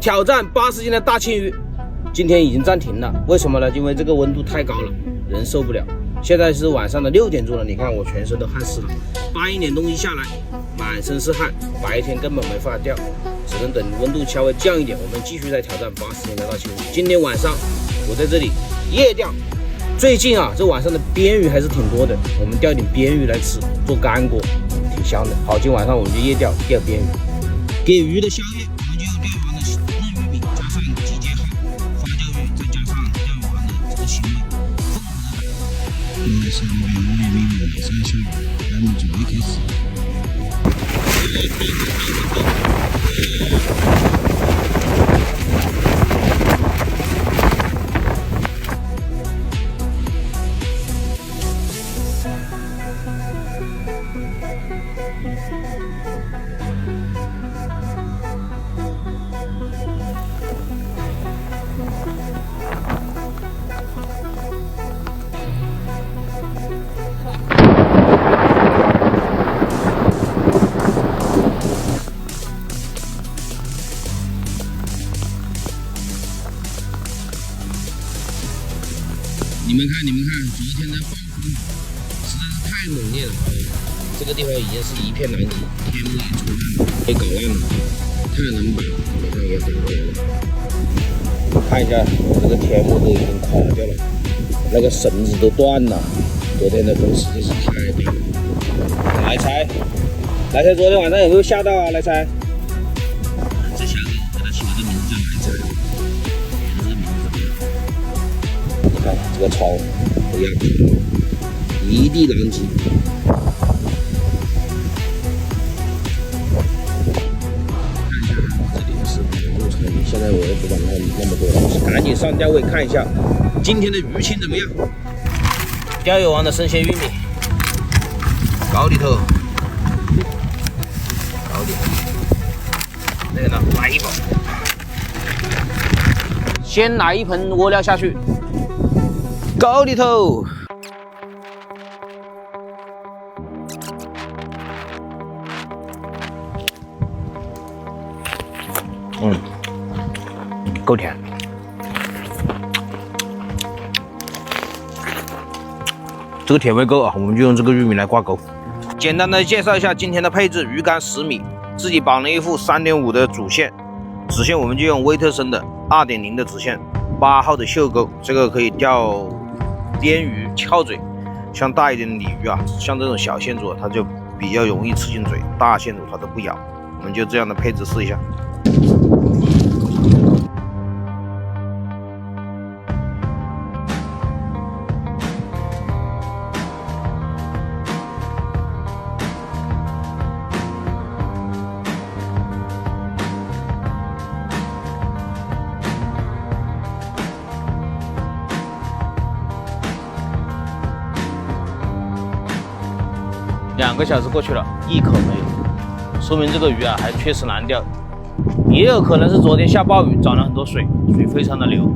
挑战80斤的大青鱼，今天已经暂停了。为什么呢？因为这个温度太高了，人受不了。现在是晚上的6点钟了，你看我全身都汗湿了，搬一点东西下来，满身是汗，白天根本没法钓，只能等温度稍微降一点，我们继续再挑战80斤的大青鱼。今天晚上我在这里夜钓。最近啊，这晚上的边鱼还是挺多的，我们钓一点边鱼来吃，做干锅，挺香的。好，今晚上我们就夜钓边鱼。给鱼的宵夜，我们就用钓完的嫩玉米，加上季节好发酵鱼，再加上钓完的这个腥味，现在是200微米晚上下午，2米左右开始。你们看，昨天的暴风雨实在是太猛烈了，这个地方已经是一片狼藉，天幕也出烂了，被搞烂了，太难把，马上也打过来了。看一下，这个天幕都已经垮掉了，那个绳子都断了。昨天的风实在是太大了。来财，昨天晚上有没有下到啊？来财，这下子给他起了个名字叫来财。看这个床都压垮了，一地狼藉。看一下这里是马路场，现在我也不管它那么多东西，赶紧上钓位看一下今天的鱼情怎么样。钓友王的生鲜玉米，高里头，那个呢，来一包，先来一盆窝料下去。高里头，够甜。这个甜味够啊，我们就用这个玉米来挂钩。简单的介绍一下今天的配置：鱼竿10米，自己绑了一副3.5的主线，直线我们就用威特森的2.0的直线，8号的袖钩，这个可以钓边鱼、翘嘴，像大一点的鲤鱼啊，像这种小线组它就比较容易吃进嘴，大线组它都不咬。我们就这样的配置试一下。2个小时过去了，一口没有，说明这个鱼啊还确实难钓，也有可能是昨天下暴雨涨了很多水，水非常的流。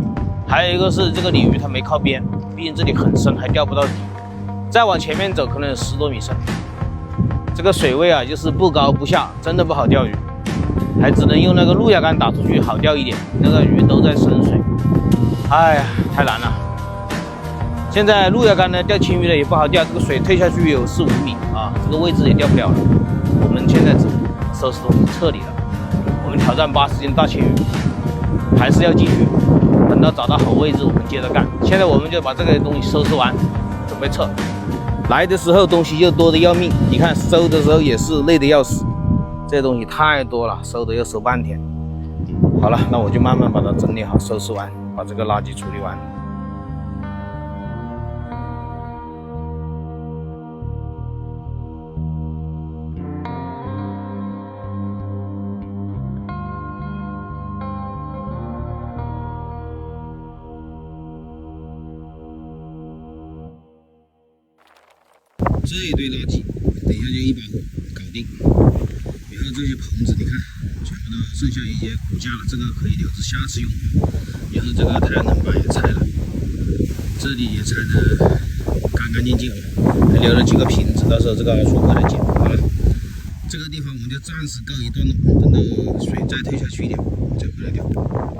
还有一个是这个鲤鱼它没靠边，毕竟这里很深，还钓不到底。再往前面走可能有10多米深，这个水位啊就是不高不下，真的不好钓鱼，还只能用那个路亚竿打出去好钓一点，那个鱼都在深水。哎呀，太难了。现在路亚竿呢钓青鱼的也不好钓，这个水退下去有4、5米啊，这个位置也钓不了了。我们现在只能收拾东西撤离了。我们挑战80斤大青鱼，还是要继续，等到找到好位置我们接着干。现在我们就把这个东西收拾完，准备撤。来的时候东西又多的要命，你看收的时候也是累得要死，这东西太多了，收的要收半天。好了，那我就慢慢把它整理好，收拾完，把这个垃圾处理完。这一堆垃圾，等一下就一把火搞定。然后这些棚子，你看，全部都剩下一些骨架了，这个可以留着下次用。然后这个太阳能板也拆了，这里也拆得干干净净了，还留了几个瓶子，到时候这个出回来捡。好了，这个地方我们就暂时告一段落，等到水再退下去一点再回来钓。